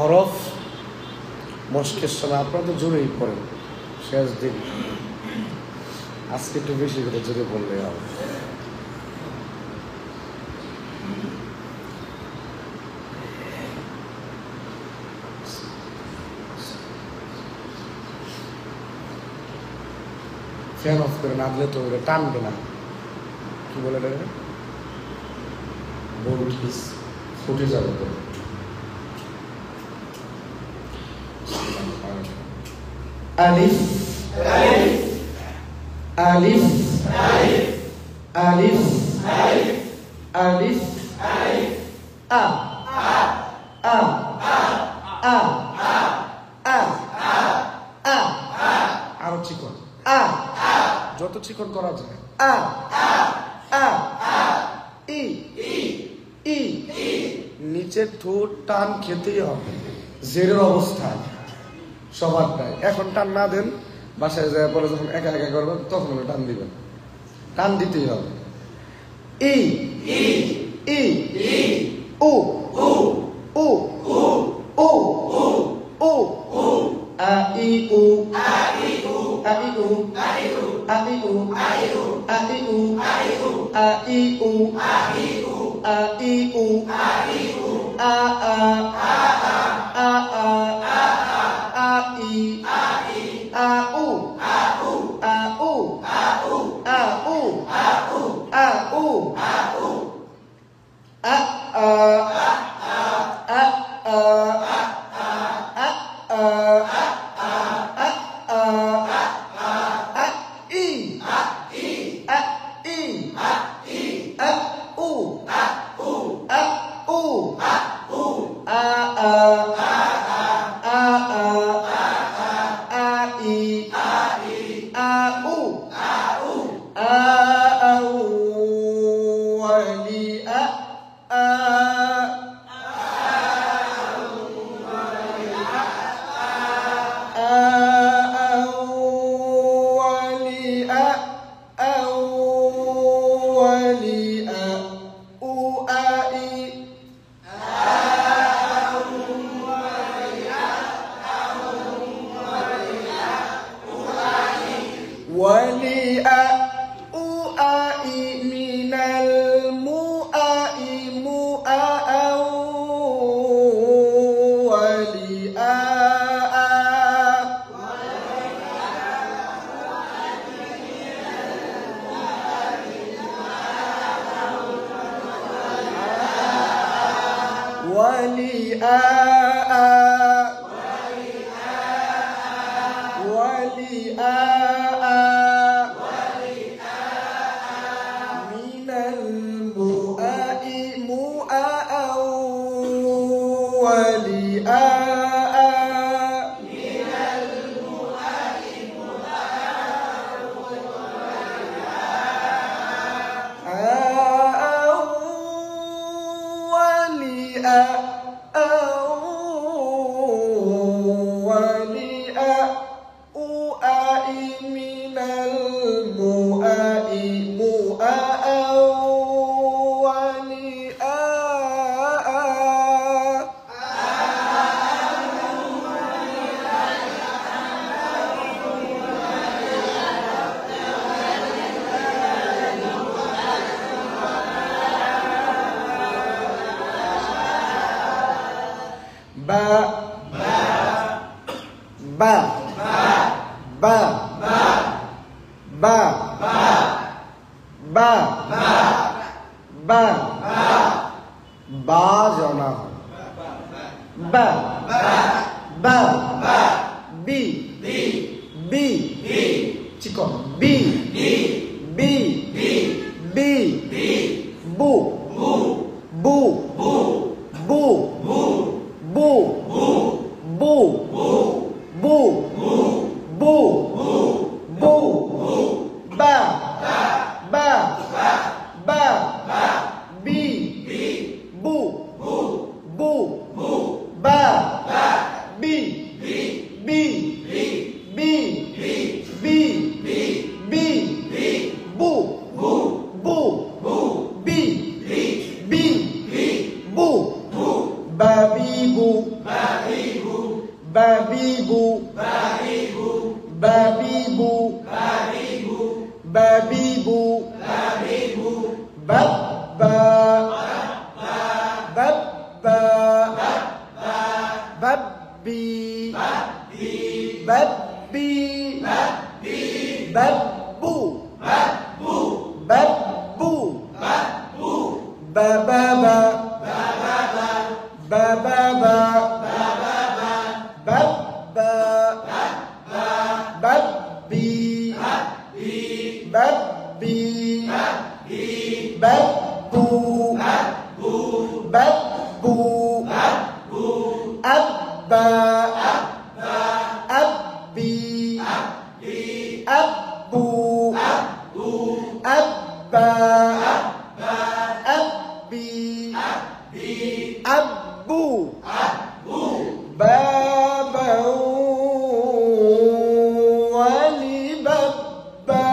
হরফ মস্কের সময় আপনারা তো জোরেই পড়েন, শেষ দিন আজকে একটু বেশি করে জোরে বললে হবে। ফ্যান অফ করে না দিলে তো ওটা টানবে না, কি বলে দেবে, বলছিস ফুটে যাবে তো। আলিফ আলিফ আলিফ আলিফ আ আ আ আ আরো চিকন আ, যত চিকন করা যায় আ আ ই ই নিচের ঠোঁট টান খেতেই হবে, জেরের অবস্থায় সবার প্রায়। এখন টান না দেন, বাসায় যায় পরে যখন একা একা করবেন তখন টান দিবেন, টান দিতেই হবে। ই ই ও ও ও ও ও আ ই উ আ ই উ আ ই উ আ ই উ আ ই উ আ ই উ আ ই উ আ ই উ আ ই উ আ ই উ আ ই উ আ ই উ আ আ আ আ আ আ ই আ ই আ উ আ উ আ উ আ উ আ উ আ উ আ উ আ উ আ আ আ babibu, babibu, babibu, babibu, babba, babba, babbi, babbi, babbu, babbu, bababa, bababa, babba, babbi, babbi, babbu, babbu, abba, abbi, abbu, abba, abbi, abbu, baba wali babba,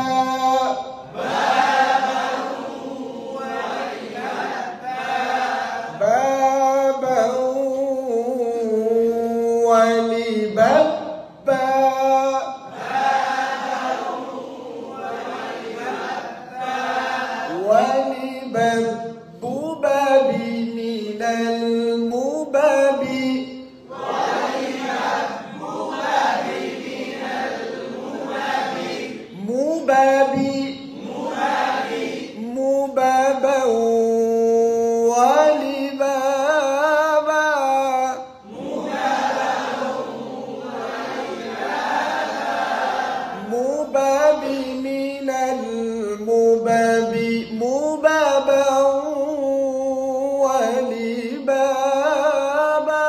baba wali babba, wali babbu babi minal mubabi, mubabi, mubaba wali baba, mubabi minal mubabi, mubaba wali baba,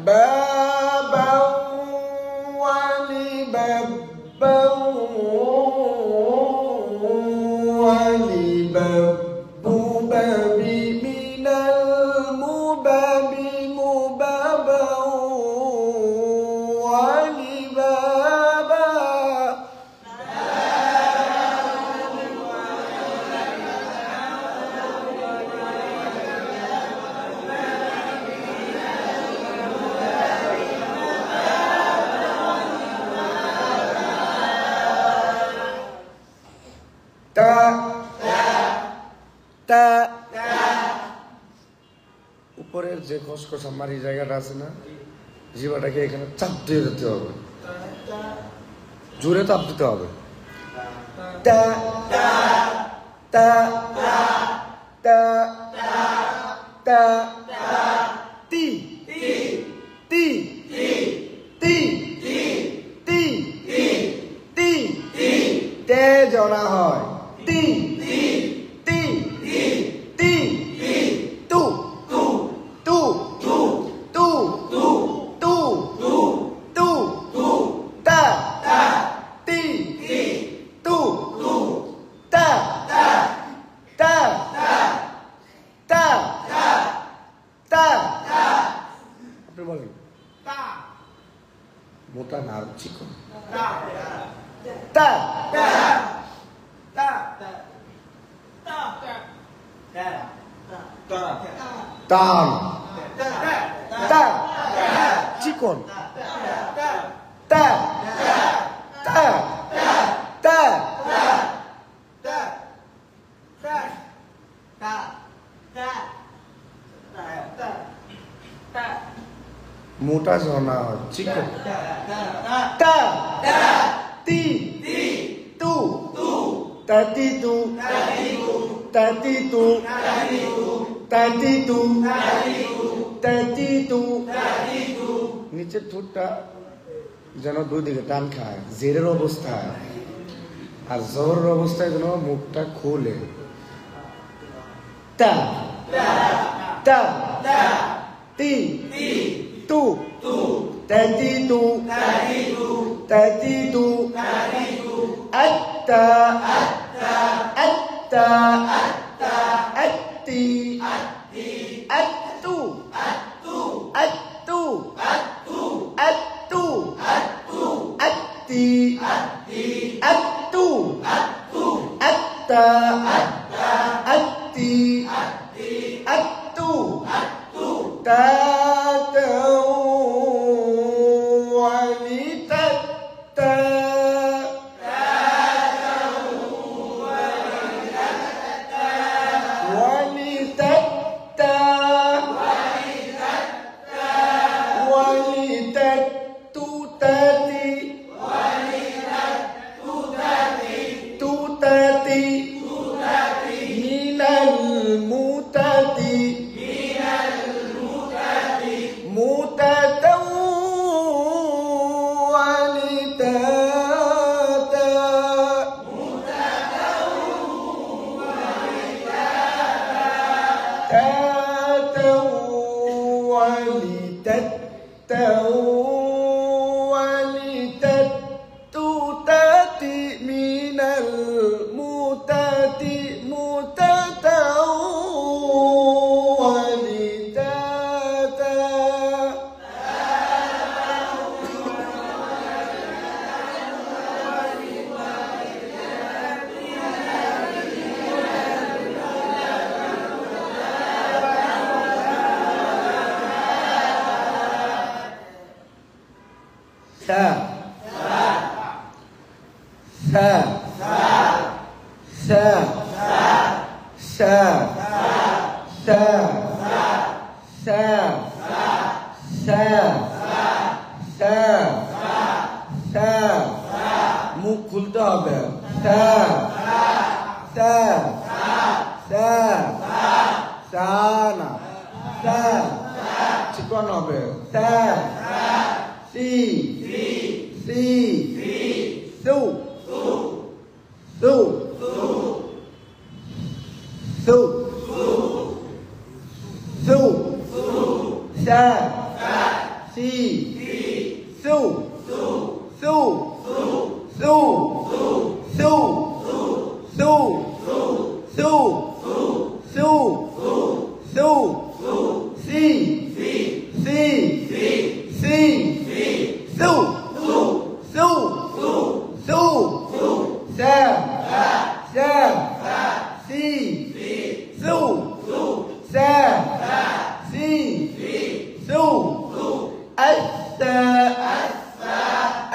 baba wali babba wali babbu babi minal mubabi, mubaba wali baba, ta, তা উপরের যে খসখসা মারি জায়গাটা আছে না, জিভাটাকে এখানে চাপ দিয়ে দিতে হবে, জোরে চাপ দিতে হবে। তা তা তা তা তি তি তি তি তি তে জনা হয়, তি তি তি তু তু তু তু তু তু তা তি তু তা তা তা তা, আপনি বলেন। মোটা না চিকন, তা টান, তা চিকন, তা তা তা মোটা জনা চিকন, তা তি তু তাতি তু তাতি তু তাতি তু তাতি তু, নিচের ঠোঁটটা যেন দুই দিকে টান খায়, জেরের অবস্থায়, আর জহরের অবস্থায় যেন মুখটা খোলে। তা তা তি তু তাতি তু তাতি তু আত্তা আত্তা আত্তি আত্তু আত্তু আত্তু আত্তি attu, atta, atti, attu, tatau, walitatta, walitatta, walitattu tati, tutati, minal mutati, mutatau, walitata, tatau, walitattau, walitattu tati, minal mutati, mutatau, walitata. Sa, sa, sa, sa, sa, sa, sa, sa, sa, মুখ খুলতে হবে সা, সা, সা, সা না সা, চিকন হবে সা, সি, সি, সু, সু, সু, সু, সা, সি, সু, সু, সু, সু, সু, সু, সু, সু, সি, সি, সি, সু, সু, সু, সা, সা, সি, সু, সা, সি, সু, আস্তা,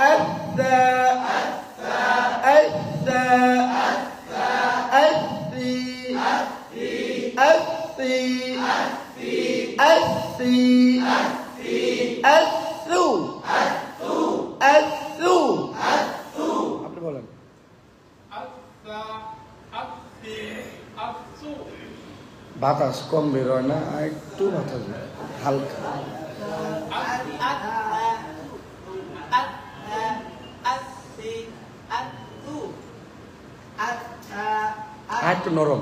আস্তা, আস্তা, আসি, আসি, আসি, আসু, আসু, আপনি বলেন বাতাস কম বেরোয় না একটু বাতাস বেরোয় হালকা একটু নরম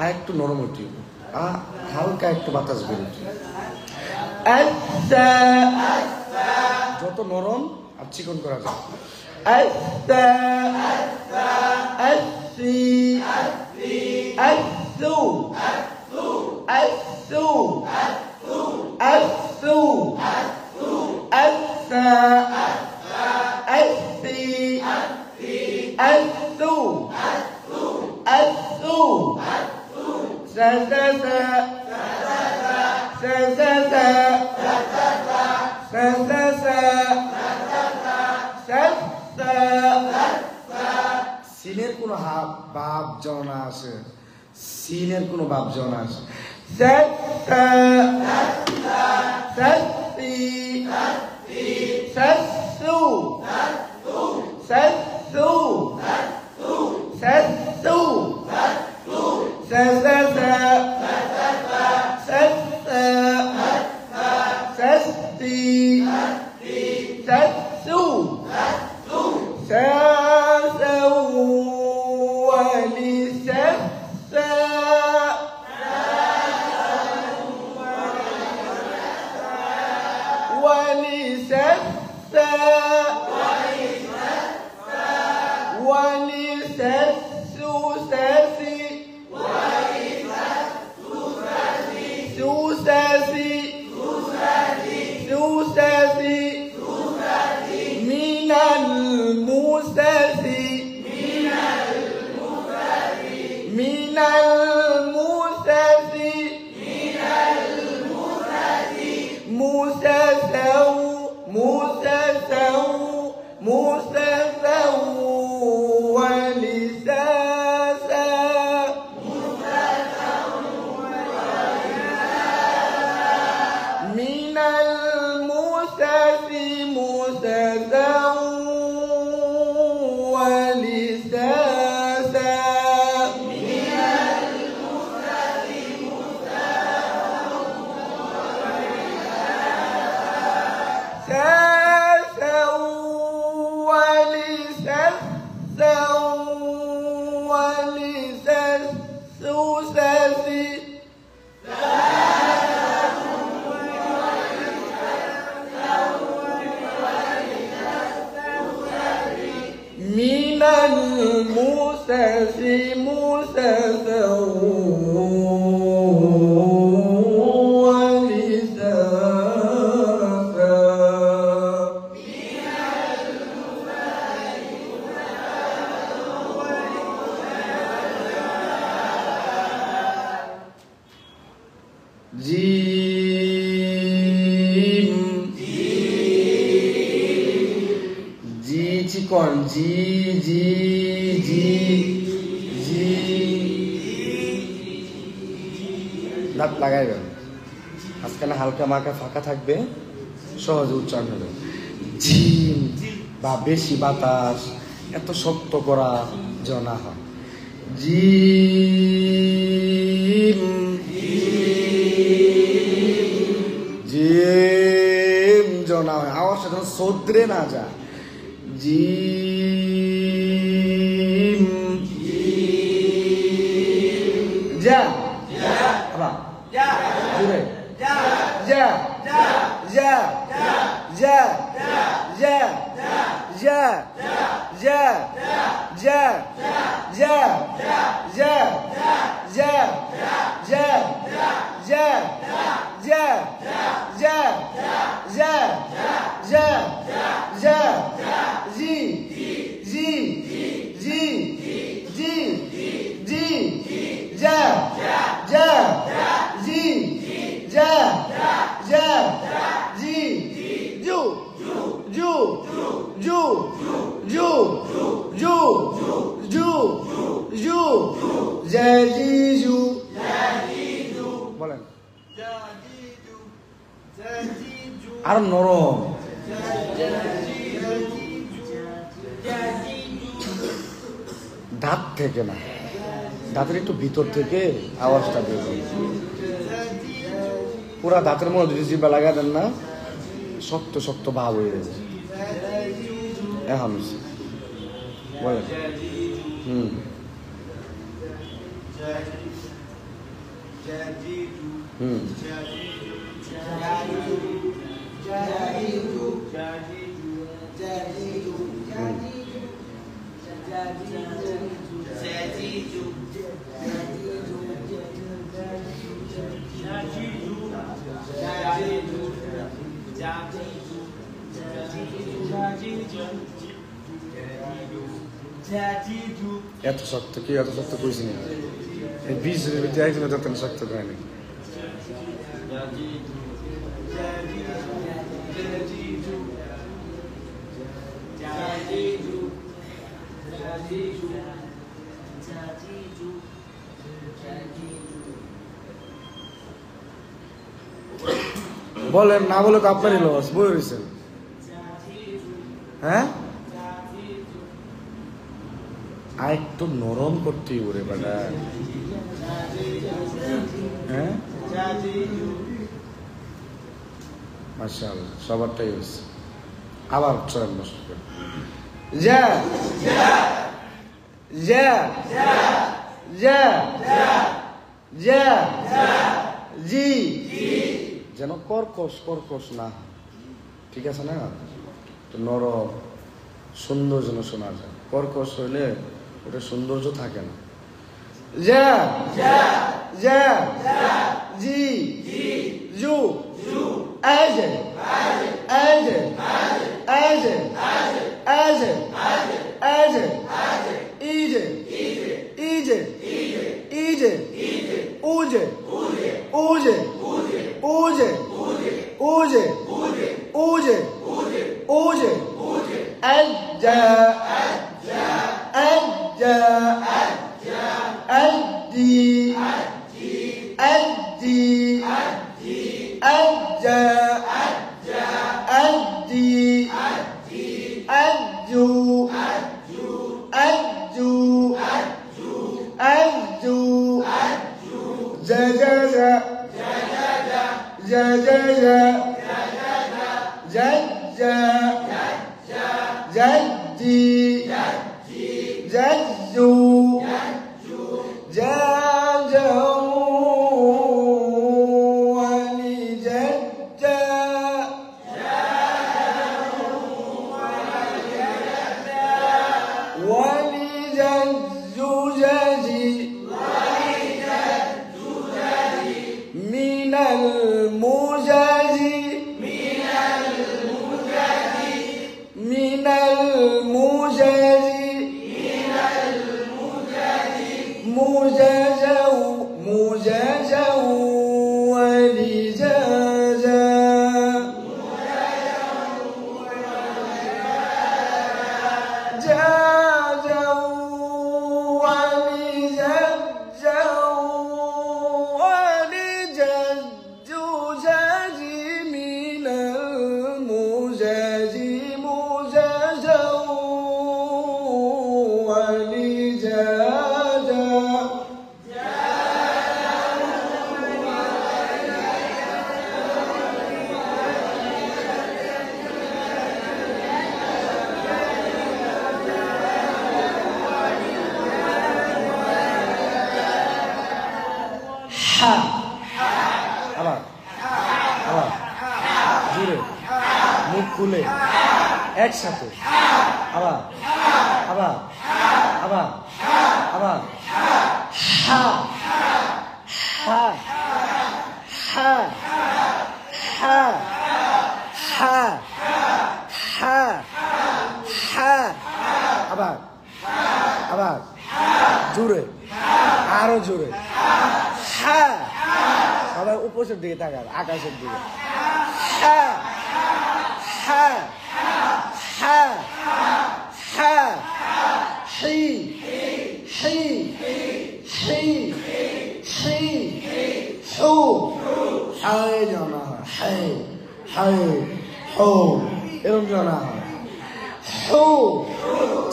একটু নরম হচ্ছে হালকা একটু বাতাস বেরোচ্ছে যত নরম আর চিকন করা যায় সিনের কোনো বাপ জনা আছে সিনের কোনো বাপ জনা আছে সুসাসি সুসাসি মিনাল মুসাসি মিনাল মুসাসি মুসাসাউ মুসাসাউ মুসাসাউ ওয়ালিসাসা মিনাল মুসাসি মুসাসাউ ওয়ালিসাসা Minal musasi musasau walisasa Jim Ji cikon ji দাঁত লাগাইবেন আজকাল হালকা মার্কা ফাঁকা থাকবে সহজে উচ্চারণ হবে ঝিম বা বেশি বাতাস এত শক্ত করা যেন না হয় জিম জিম যেন না হয় আওয়াজটা যেন সদ্রে না যায় জিম যা জুড়ে যা যা যা যা যা যা যা যা যা যা যা যা যা যা যা যা যা যা জি জি জি জি জি যা যা জি যা যা জি জু জু জু জু জু জু জু জাজিজু বলেন আর নরম দাঁত থেকে না দাঁতের একটু ভিতর থেকে আওয়াজটা বের হবে পুরা দাঁতের মধ্যে যদি জিভা লাগা দেন না শক্ত শক্ত ভাব হয়ে যাবে এখন বলেন এত শক্ত কি এত শক্ত কইছি না এই 20 এর ভিতরে একজন যত শক্ত করে না বলেন না বলে তো আপনারই লস বই রয়েছেন হ্যাঁ আর একটু নরম করতেই ওরে বেটা হ্যাঁ মাশাআল্লাহ সবারটাই হয়েছে আবার চলেন বসে যা যা যা যা যা জি যেন কর্কশ কর্কশ না ঠিক আছে না নরম সুন্দর যেন শোনা যায় কর্কশ হইলে ওটা সৌন্দর্য থাকে না যা যা জি Uje. Uje. Uje. Uje. Uje. Adja. Adja. Addi. Addi. Adja. Addi. Adju. Adju. Adju. Jajaja. Jajaja. Jajja. Jaddi. Jajju. Jajju. Wali jajja. Wali jajju jaji. Minal mujazi. Minal mujazi. Mujazau. Mujazau. Wali jaza. Jazau. Wali jazau. Wali jazzu jazi. Minal mujazi. Mujazau. Wali jaza. হা আবার আবার জুড়ে মুখ খুলে একসাথে আবার আবার আবার আবার হা হা হা হা হা হা হা আবার আবার জুড়ে আরো জোরে হ্যাঁ সবাই উপরের দিকে তাকাবে আকাশের দিকে হ্যাঁ হ্যাঁ হ্যাঁ হ্যাঁ হি হি হি হি হু হাই জানা হাই হাই হু এরকম জানা হু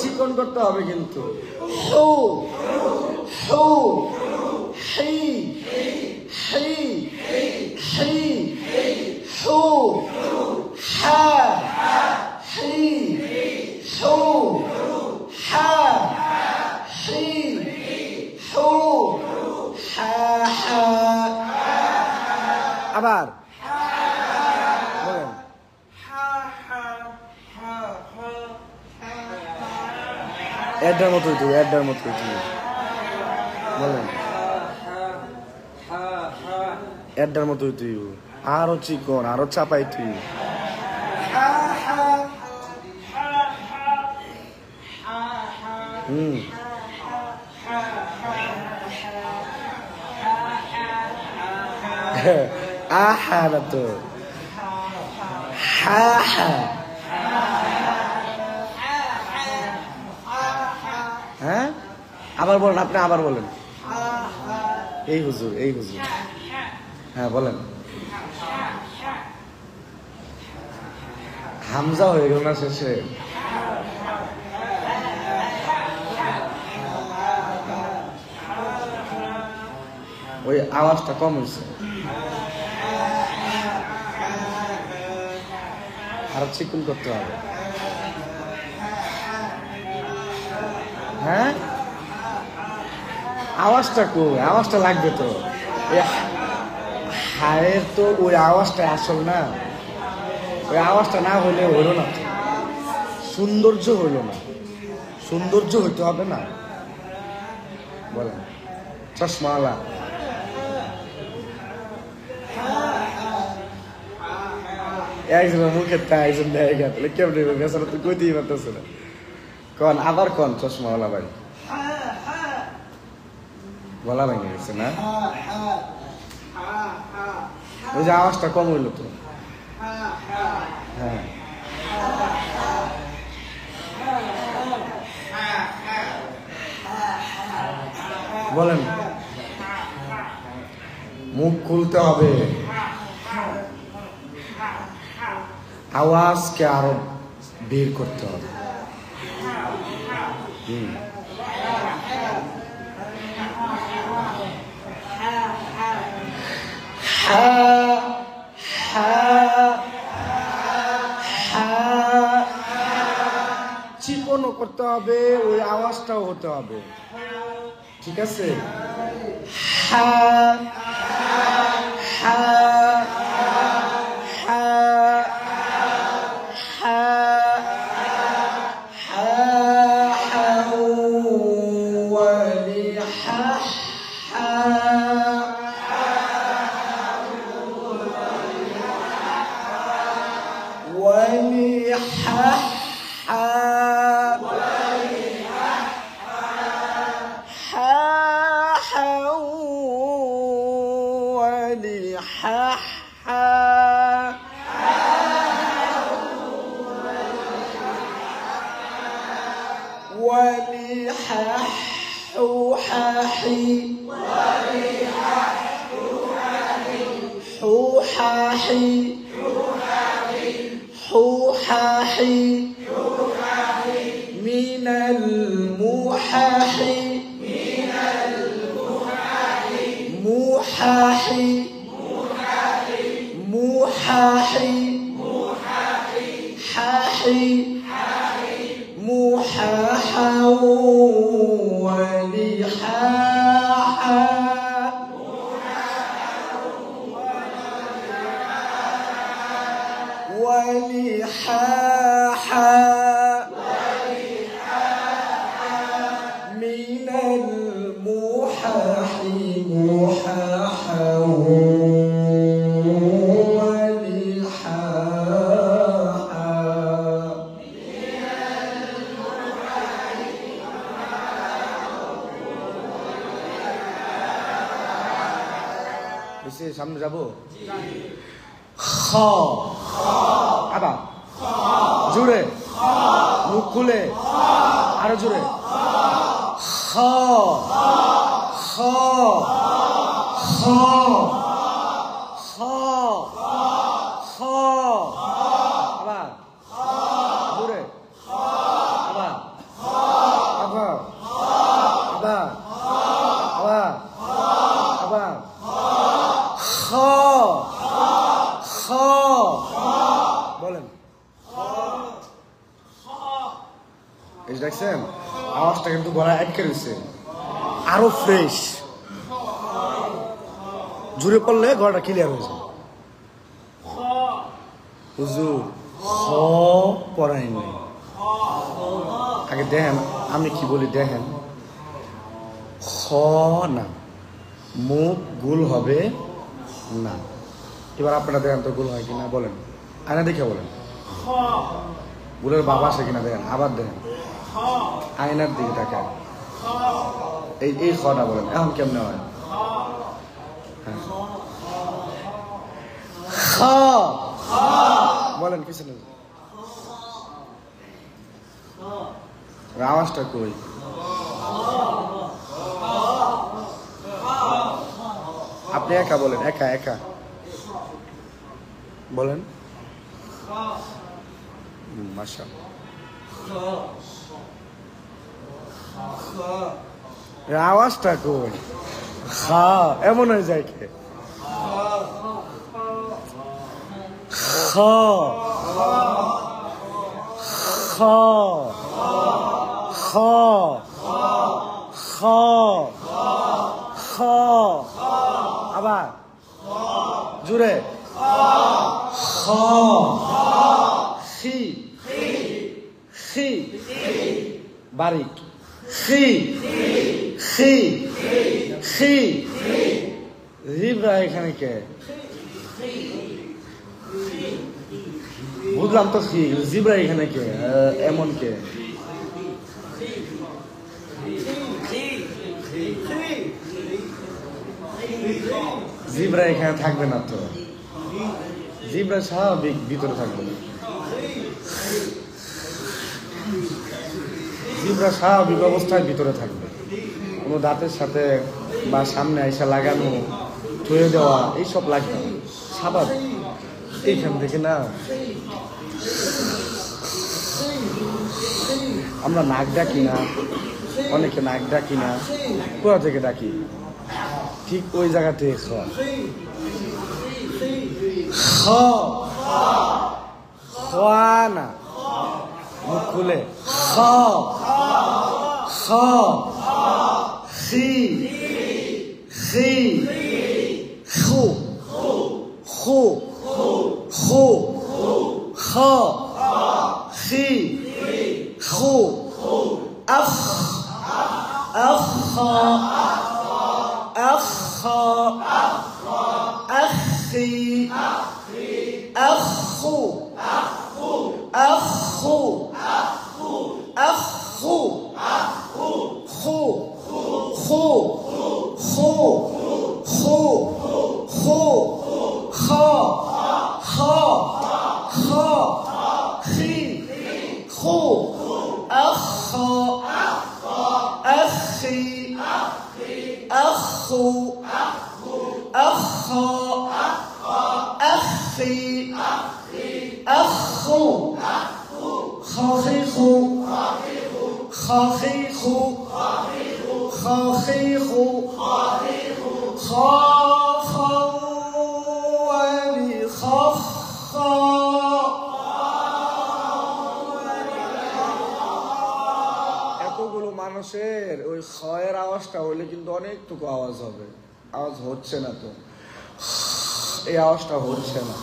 চিকন করতে হবে কিন্তু হু হু হি হি হি হু হা হি হু হা হি হু হা হা আবার বলেন এডার মতোই তুই এডার মতোই তুই বলেন এডার মতোই তুই আরো চিকন আরো চাপাই তুই আহা না তো হা হা হ্যাঁ আবার বলেন আপনি আবার বলেন এই হুজুর হ্যাঁ বলেন হামজা হয়ে গেল না শেষে ওই আওয়াজটা কম হয়েছে আরো চিকুন করতে হবে হ্যাঁ আওয়াজটা কই আওয়াজটা লাগবে তো হায়ের তো ওই আওয়াজটা আসল না ওই আওয়াজটা না হলে হইল না সৌন্দর্য হইল না সৌন্দর্য হইতে হবে না বলেন চশমাওয়ালা একজনের মুখে তাই একজন দেয় গেলে কেমনি বেচারা তো কইতেই পারতেছে না কন আবার কন চশমাওয়ালা ভাই গলা ভেঙে গেছে না ওই যে আওয়াজটা কম হইল তো। হ্যাঁ বলেন, মুখ খুলতে হবে, আওয়াজকে আরো বের করতে হবে। চিকনও করতে হবে, ওই আওয়াজটাও হতে হবে, ঠিক আছে? হা হা হা হা من المحاح محاح محاح حاحي محاحا ولحاحا ولحاحا من المحاح محاحا সামনে যাবো। খ আবার জোরে, মুখ খুলে আরো জোরে। খ খ খ খ খ আবার জোরে, আবার আবার আবার আবার আবার খ খ বলেন। এই দেখছেন আওয়াজটা কিন্তু গলা আটকে রয়েছে, আরো ফ্রেশ। জুড়ে পড়লে গলাটা ক্লিয়ার হয়ে যায়। হুজুর খ পড়াই নাই, আগে দেখেন আমি কি বলি, দেখেন খ না, মুখ গুল হবে না। এবার আপনারা দেখেন তো গুল হয় কিনা, বলেন, আয়না দেখে বলেন। গুলের বাবা আসে কিনা দেখেন, আবার দেখেন, আয়নার দিকে তাকান, এই খটা বলেন এখন কেমনে হয়। বলেন কিছু নেই, আওয়াজটা কই? আপনি একা বলেন, একা একা বলেন। মাশাআল্লাহ, আওয়াজটা কই? খা এমন হয়ে যায় কে? খ খ খ খ খ আবার জুড়ে। খ খি খি বারিক খি খি খি জিব্রা এখানে কে? বুঝলাম তো খি, জিব্রা এখানে কে? এমন কে? জিব্রা এখানে থাকবে না তো। জিব্রা স্বাভাবিক ভিতরে থাকবে, জিব্রা স্বাভাবিক অবস্থায় ভিতরে থাকবে। কোনো দাঁতের সাথে বা সামনে আইসা লাগানো, ধুয়ে দেওয়া এইসব লাগবে না, স্বাভাবিক। এইখান থেকে না আমরা নাক ডাকি না, অনেকে নাক ডাকি না, কোথা থেকে ডাকি? ঠিক ওই জায়গা থেকে না, মুখ খুলে এতগুলো মানুষের ওই খয়ের আওয়াজটা হইলে কিন্তু অনেকটুকু আওয়াজ হবে। আওয়াজ হচ্ছে না তো, এই আওয়াজটা হচ্ছে না।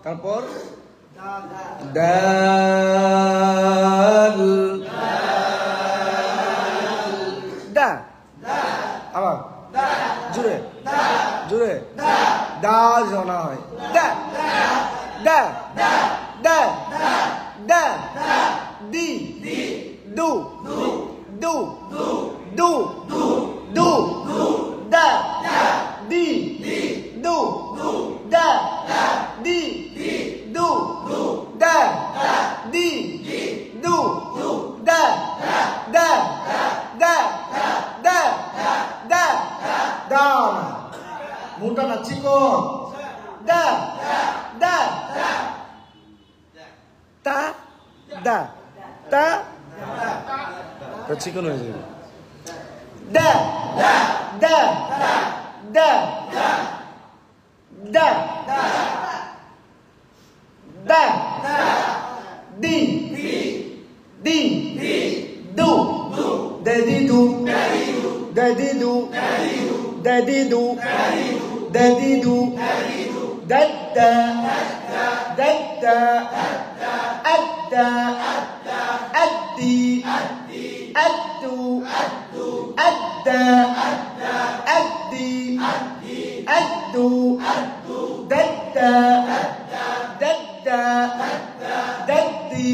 তারপর দাল দা, আবার জুড়ে জুড়ে দাল জানা হয়। দা দা দা দা দি দু দু দু দু দা দি দু দা দি দু দা দি দু দা দা দা দা দা দাম মোটা না চিকন। দা দা তা দা তা চিকন হয়ে যাবে। দা দা দা দা da di di du daddy du daddy du daddy du daddy du dadda dadda adda addi addu adda addi addu dadda dadda daddi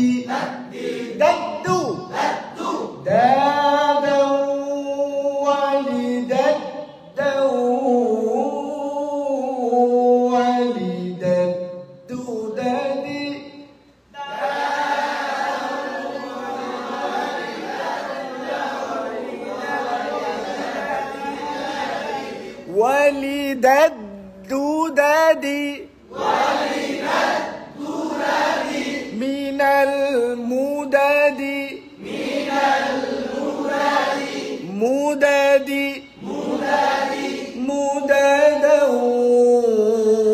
من المدد مددا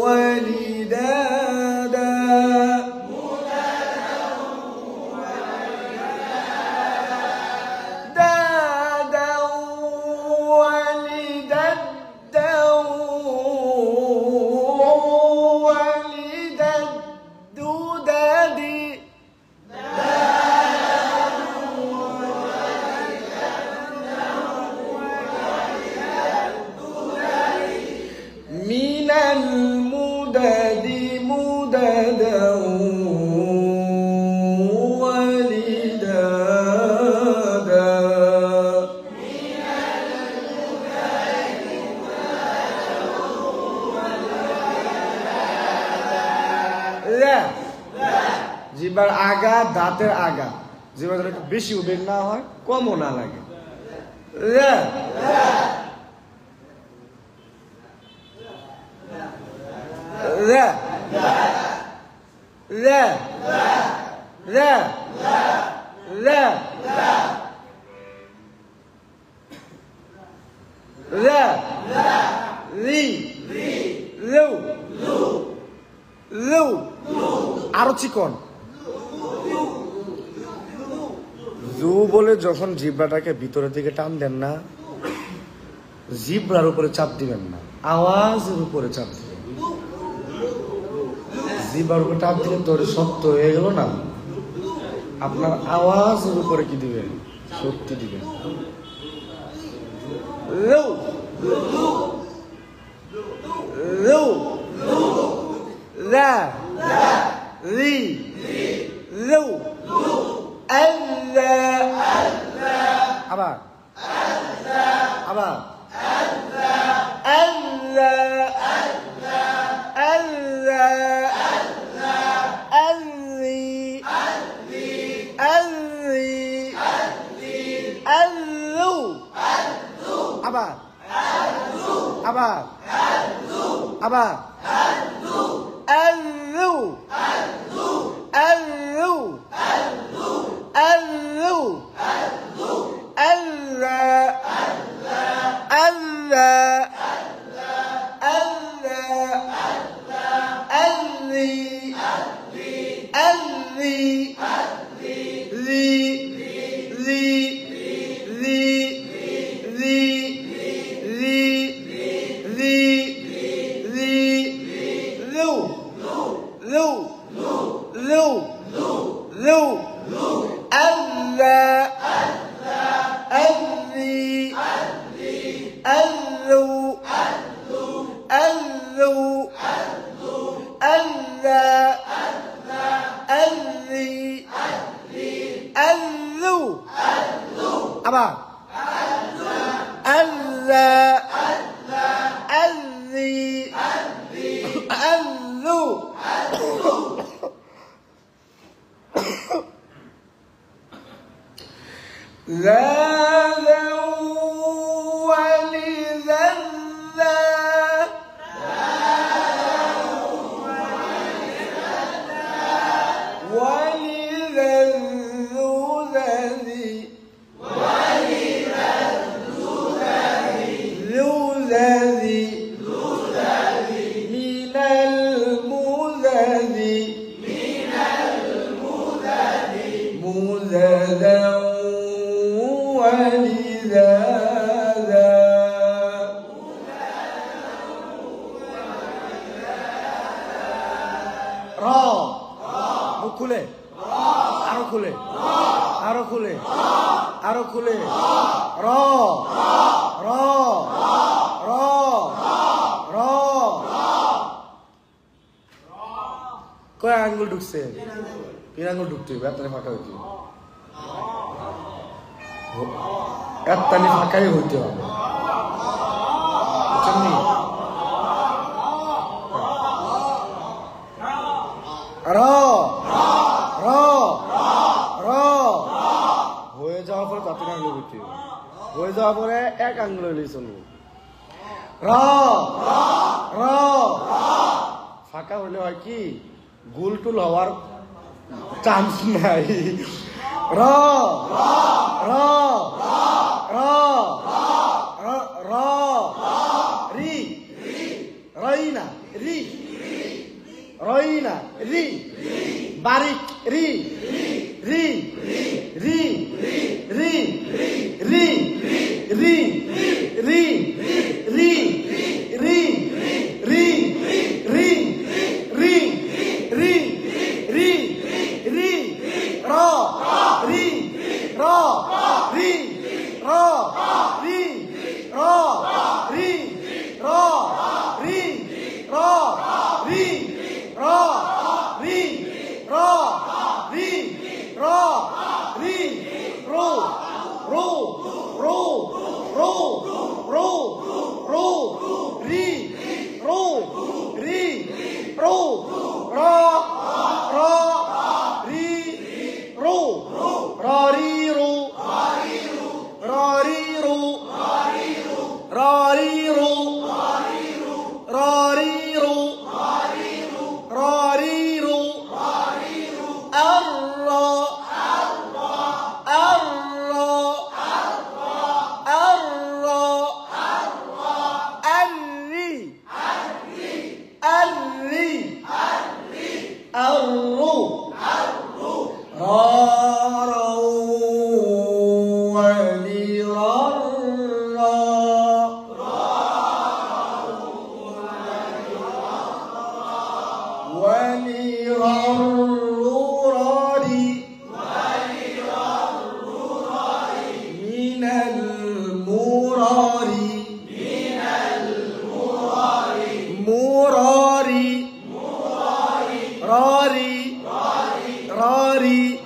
ولدادا دادا ولددا ولدد دادي من المدد مددا ولدادا জিহ্বার আগা দাঁতের আগা জিহ্বার যেন একটু বেশি উবেগ না হয় কমও না লাগে আরো চিকন জু বলে যখন জিহ্বাটাকে ভিতরের দিকে টান দেন না, জিহ্বার উপরে চাপ দিবেন না, আওয়াজের উপরে চাপ দিবেন। জিহ্বার উপরে চাপ দিলেন তো শক্ত হয়ে গেল না, আপনার আওয়াজের উপরে কি দিবেন? শক্তি দিবেন। আবার আবার আবার আবার আবার খুলে আরো খুলে আরো খুলে আরো খুলে র র র র কয় আঙ্গুল ঢুকছে? 3 আঙ্গুল ঢুকতে হবে, এতটা ফাঁকা হইতে হবে, এতটানি ফাঁকাই হইতে হবে। র র র হয়ে যাওয়ার পরে 4 আঙ্গুল হইতে হবে, হয়ে যাওয়ার পরে 1 আঙ্গুল হইলেই চলবে। র র ফাঁকা হলে হয় কি গুলটুল হওয়ার চান্স নাই র র র র রি রইনা রি রইনা রি বারিক রি রি রি রি রি রি রি রি রি রি রি রি রি রি রি র রি র রি র রি র রি র রি র রি র রি র রি র রি রো রো রো রো রো রো রি রো রি রো র র রি রো র রি রো র রি রো র রি রো র রি রো র রি রো الله الله الله الري الري الرو رارو ولي رارا ولي رارا من المراري مراري راري راري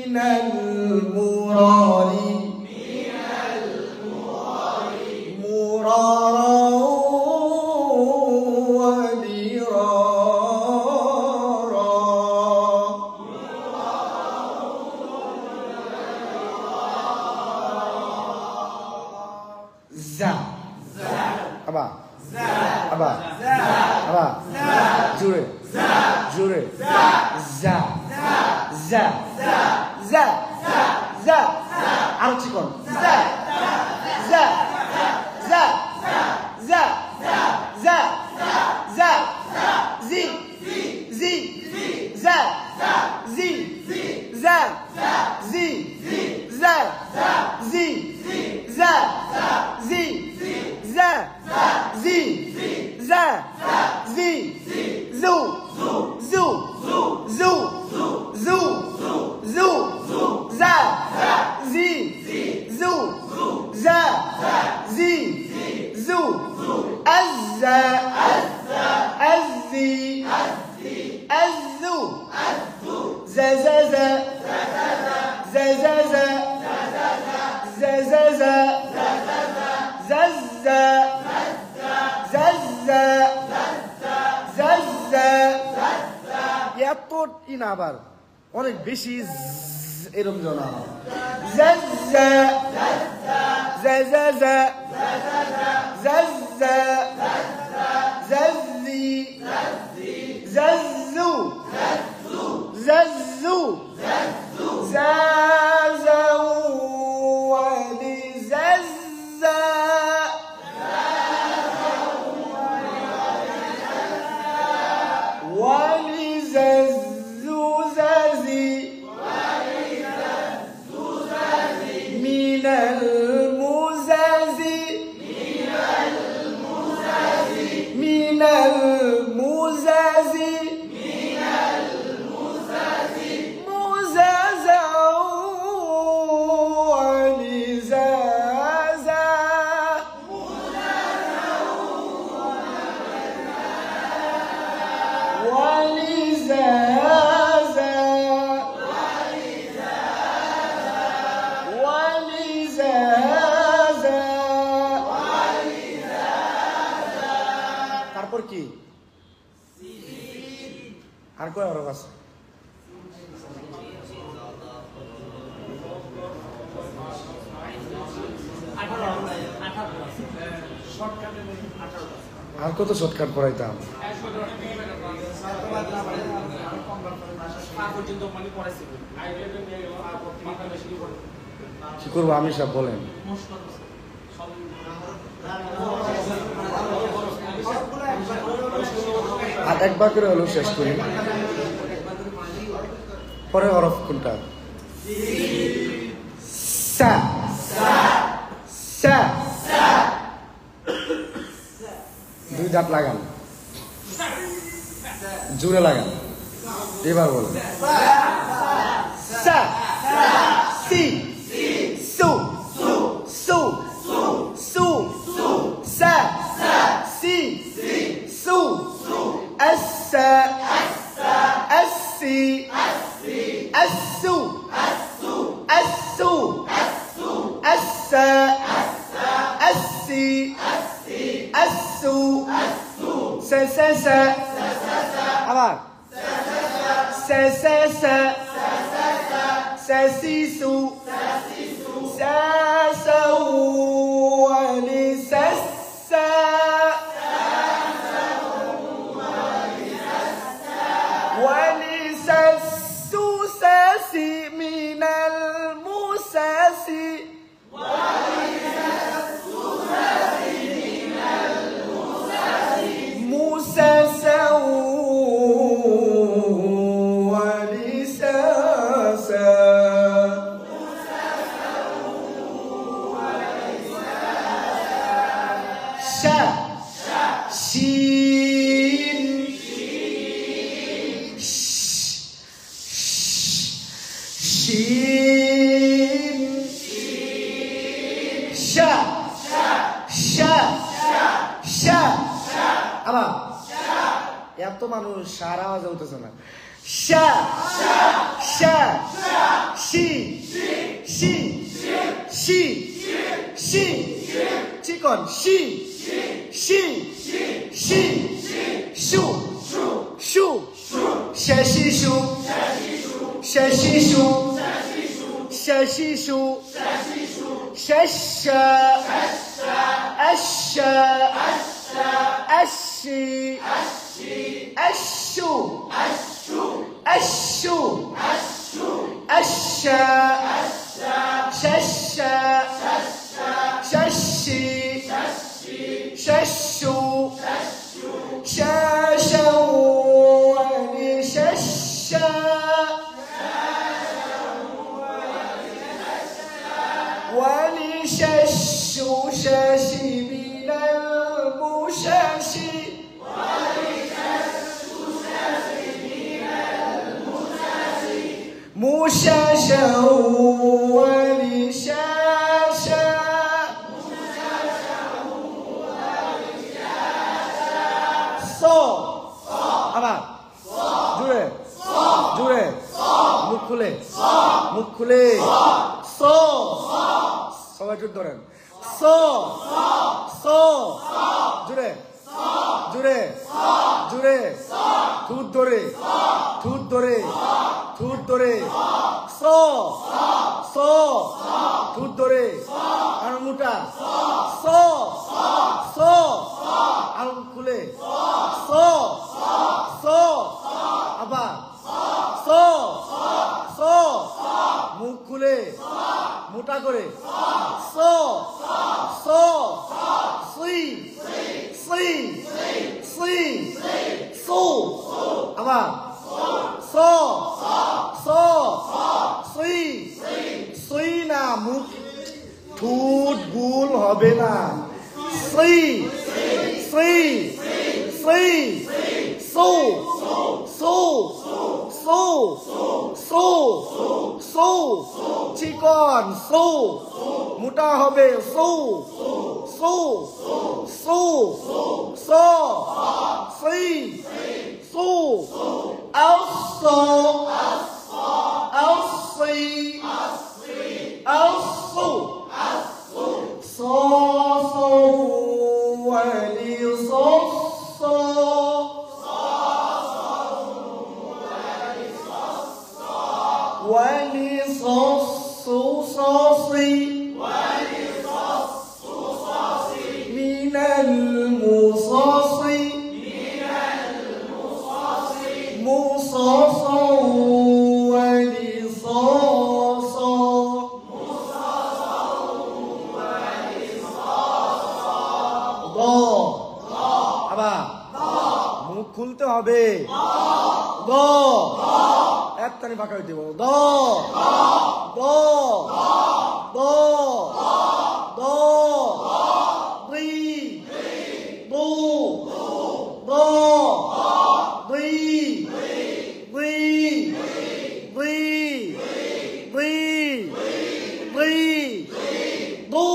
من المراري مرارا أبا أبا أبا جوري جوري زا زا زا زا عرفت شكون زا زا زا زا زا زا زي زي زا زي زا زي زا زي زا زي زا زي زا زي زو زو زو زو زو زا زي زو زا زي زو أزا أزي أزو زا زا زا زا زا زا زا زا زا زازا زازا زازا এত কি না আবার অনেক বেশি এরকম জানা زازا زازا زازا زازي زازو زازو زازا ولي زازا ولززو زازي من المزازي من المزازي مزازا আর কত শর্টকাট পড়াইতাম। কি করবো আমি সব বলেন। আর একবার করে হলো শেষ করি। পরে হরফ কোনটা? সা সা দুই দাঁত লাগান, জোরে লাগান। এবার বলেন সা সি সু সু সু সা সি সু আসা আসি আসু আসু আসা আসি আসু সা সা সা আবার সা সা সা সা সি সু সা সাউ আলি সা সা ওয়ালি সা সু সা সি মিনাল মুসাসি মুসা সাউ আলি সা সা শা শিন শিন শা শা শা আবার এত মানুষ সারা আওয়াজ উঠতেছে না। শা শা শি শি শি শি চিকন শি শি শি শু শু শশি শু শশি শু শশি শু শশা আশা আশি আশু আশু আশা শশা শশি শশু শশৌ আলি শশা ওয়ালি শশু শশি মিনাল মুশাশি মুশাশৌ আলি শাশা সো আবার জুড়ে জুড়ে মুখ খুলে মুখ খুলে সো সবাই জোর ধরেন সো সো জুড়ে জুড়ে জুড়ে ঠুট ধরে ঠুট ধরে ঠুট ধরে সো সো ঠুট ধরে আর মোটা সো সো আর খুলে সো সো আবার সো সো মুখ খুলে মোটা করে সো সো সুই সুই সুই সো আবার সো সো সুই সুই না মুখ ঠুট গুল হবে না সুই সুই সুই সো সো সো সো সো চিকন সো মোটা হবে সো সো সো সো সুই সো আলসো আলসি আলসো সো সো আলি সো সো ওয়ালি সো সো সি মিনাল মুসাসি মাঝখানে ফাঁকা হইতে বলো দ দ দ দ দুই দু দ দুই দুই দুই দুই দুই দু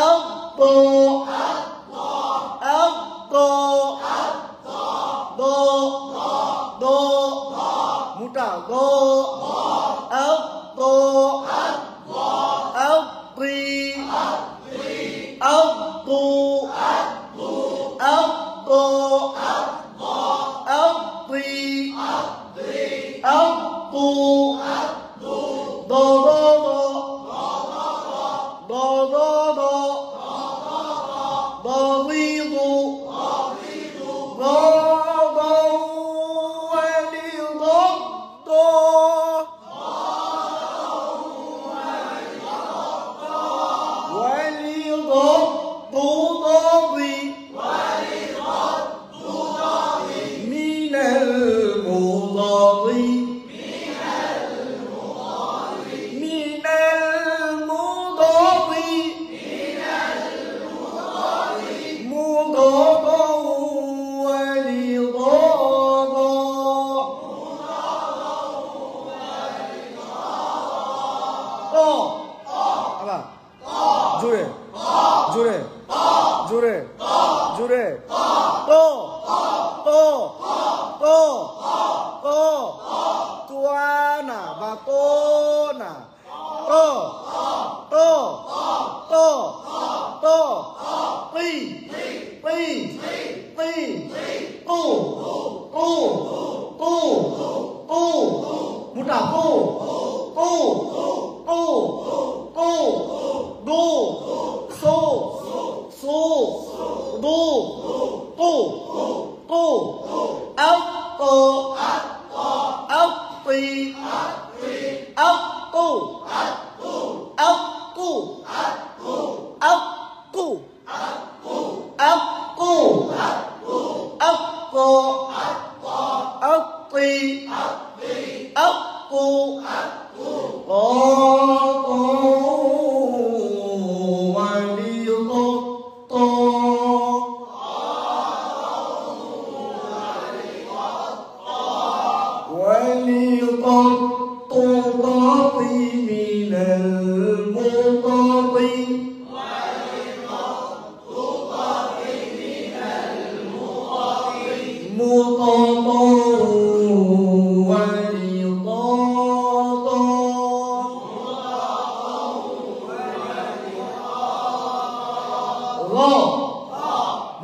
আব আব do do muta do up do up three up do up do up three up do do do do do do do we do do জোরে জোরে জোরে জোরে তো তো তো তো তুয়ানা বা তো না তো তো তো তো পি পি পি ও ও ও ও মুটা ও ও ও ও do so so do to to up up pi up to up to up to up to up pi up to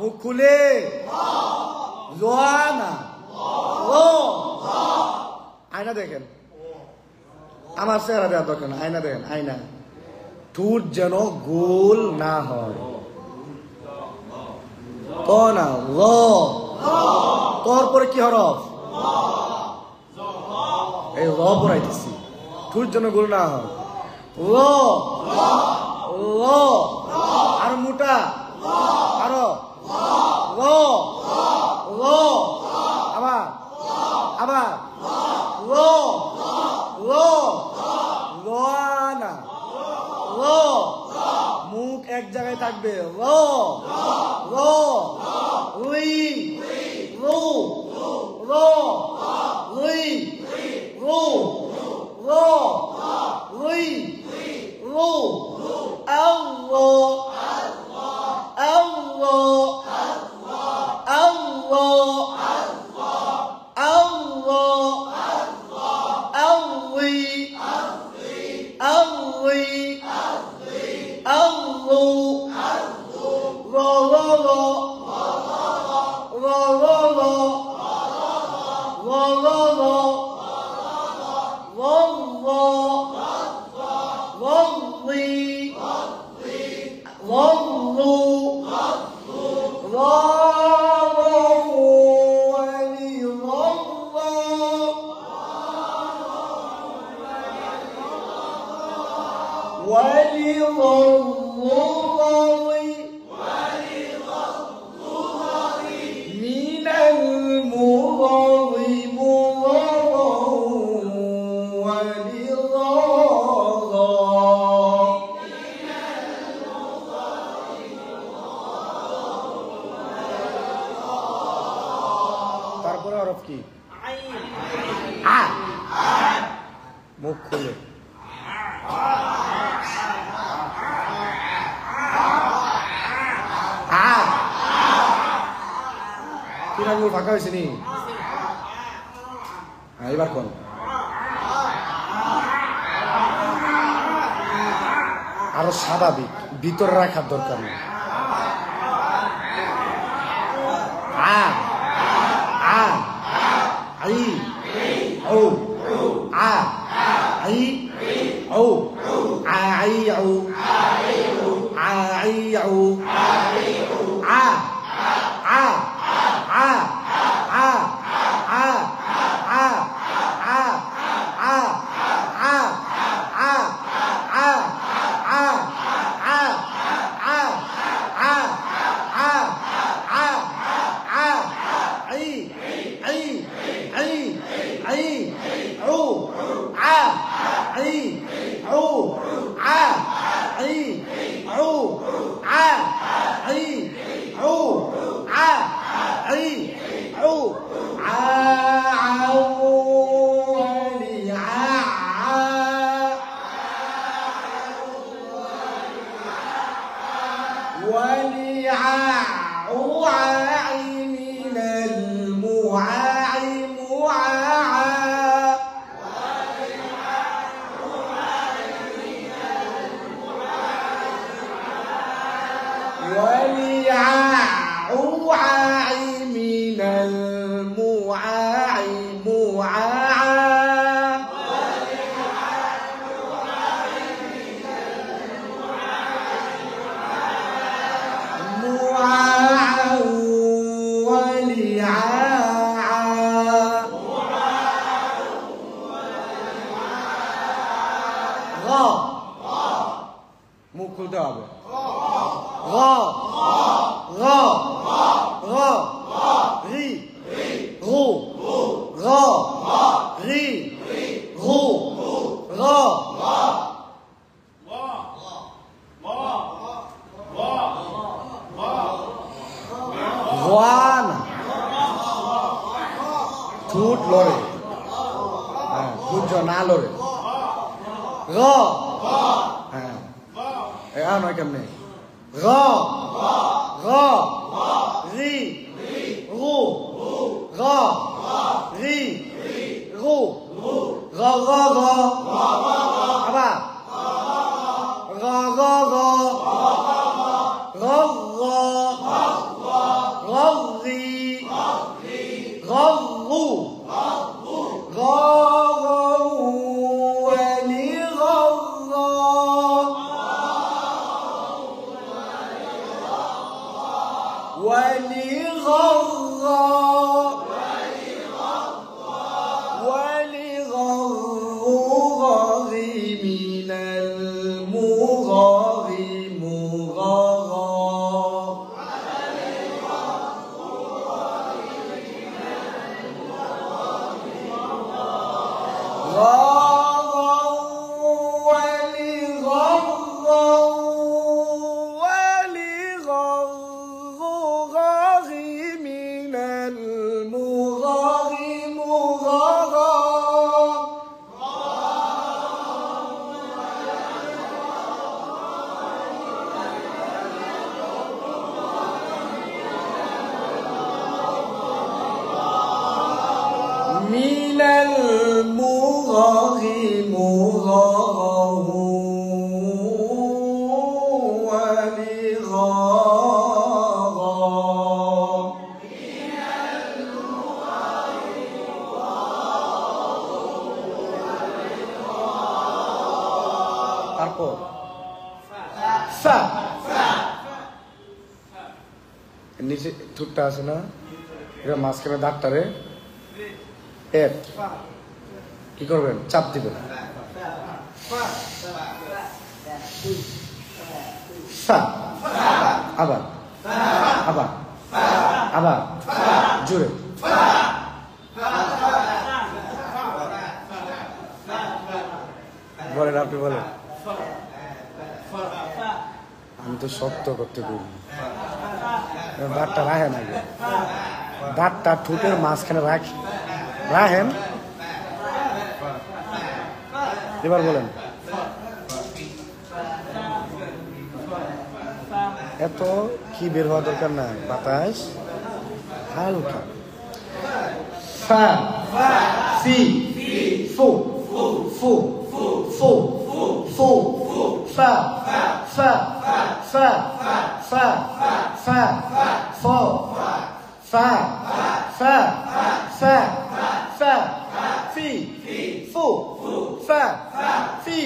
মুখ খুলে জোয়ানা লো আয়না দেখেন আমার চেহারা দেওয়ার দরকার না আয়না দেখেন আয়না ঠোঁট যেন গোল না হয় তো না ল তোর পরে কি হরফ এই ল পড়াইতেছি ঠোঁট যেন গোল না হয় ল ল আর মোটা আরো ল ল আবার আবার ল ল লানা ল মুখ এক জায়গায় থাকবে ল ল উই রু ল উই রু ল উই রু আল্লাহ Allah Allah Allah Alwi Alwi Allu La la la La la la La la la Walli Wallu من المضر তারপরে হরফ কি? মুখ খুলে তিন আঙ্গুল ফাঁকা হয়েছে নি? এবার কোন? আরো স্বাভাবিক ভিতরে রাখার দরকার নেই। মুখ খুলতে হবে। রি রু র রি রু র ঠোঁট লড়ে, সূর্য না লড়ে। র হ্যাঁ নয় কেমনে? র র রি রু র রি রু র র র আবার র র র র র র রি র রু র নিচে ঠোঁটটা আছে না, এটা মাঝখানে দাঁতটারে কি করবেন? চাপ দিবেন। আবার আবার আবার জোরে বলেন, আপনি বলেন। আমি তো শক্ত করতে করি, দাঁতটা রাখেন আগে, দাঁতটা ঠোঁটের মাঝখানে রাখেন। এবার বলেন। এত কি বের হওয়া দরকার না, বাতাস হালকা। ফা ফি ফু ফু ফু ফু ফা ফা ফা ফা ফা ফো ফা ফা ফা ফা ফি ফু ফা ফি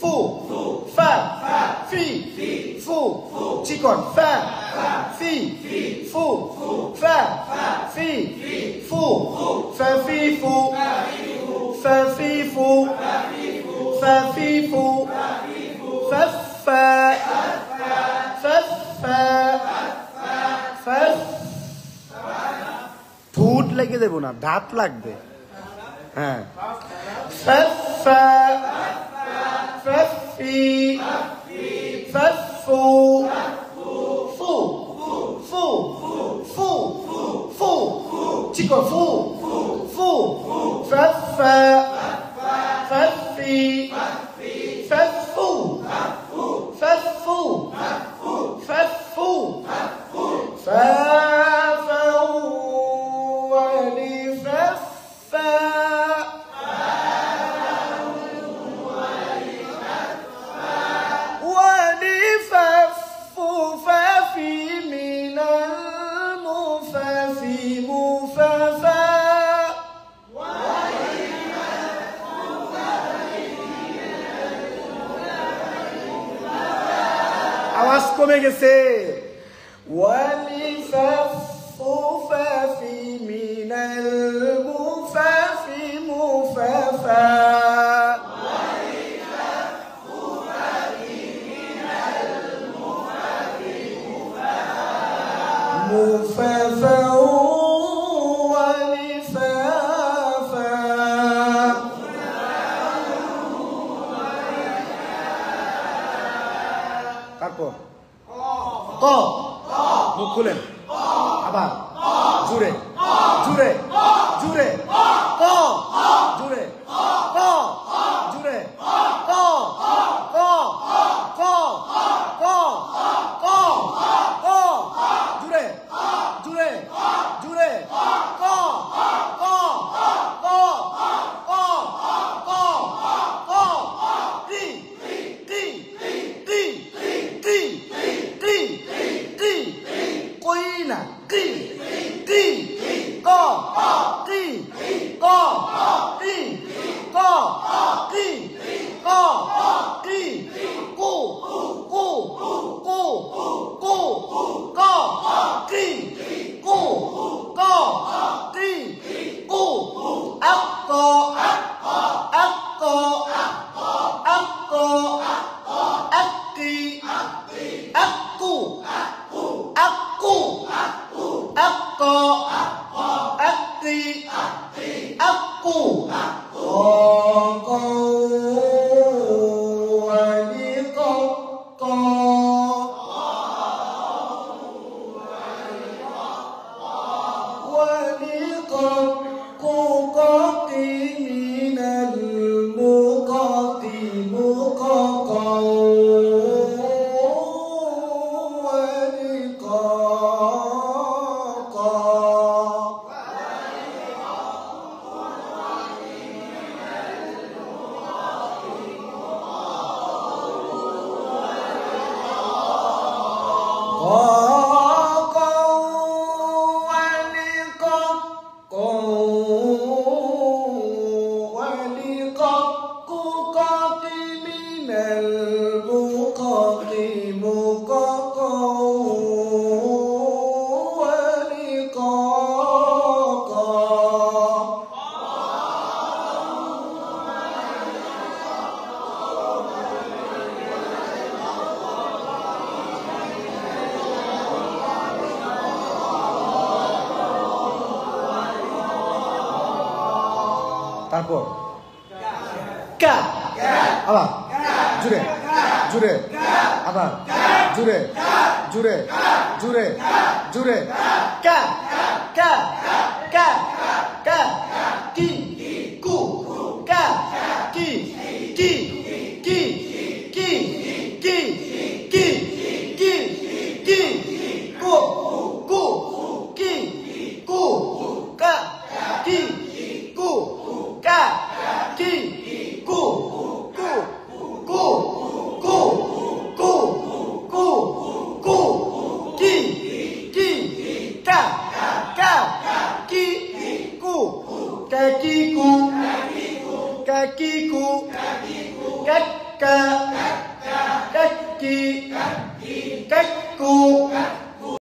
ফু ফা ফি ফু চিকন ফা ফি ফু ফা ফি ফু ফা ফি ফু ফা ফি ফু ফা ফি ফু ফা ফা ফা ফা ফা ঠোঁট লেগে দেবো না, দাঁত লাগবে। হ্যাঁ, ফা ফা ফা ফি ফা ফু ফু ফু ফু ফু চিকন ফু ফু ফা ফা ফা ফি ফা ফু ফা ফু ফা ফু ফা ফা ওয়ালি ফা ফা ওয়ালি ফা ফু ফা ফি মিনাল মুফাফি মুফাফা আওয়াজ কমে গেছে। ওয়ালিফাফি মিনাল মুফাফি মুফাফা মুফাফা ওয়ালিফাফা। তারপর ক, মুখ খুলেন, আবার জুড়ে জুড়ে জুড়ে ক, জুড়ে ক, জুড়ে ক, ক, ক, ক, ক, ক, জুড়ে জুড়ে জুড়ে ক, ক, ক, ক, ক, ক, টি টি টি টি টি টি কই না টি টি ক টি ক টি ক টি ক টি কু কু কু কু ক টি কু ক টি কু আক ক আক ক আক ক akki akku akku akko akki akku ko wali ko wali ko minal muqaddimu ko তারপর কা আবার জুড়ে জুড়ে আবার জুড়ে জুড়ে জুড়ে জুড়ে কা কা কা কা কি কু কা কি কি কি কি কি কি কি কি কু কু কি কু কা কি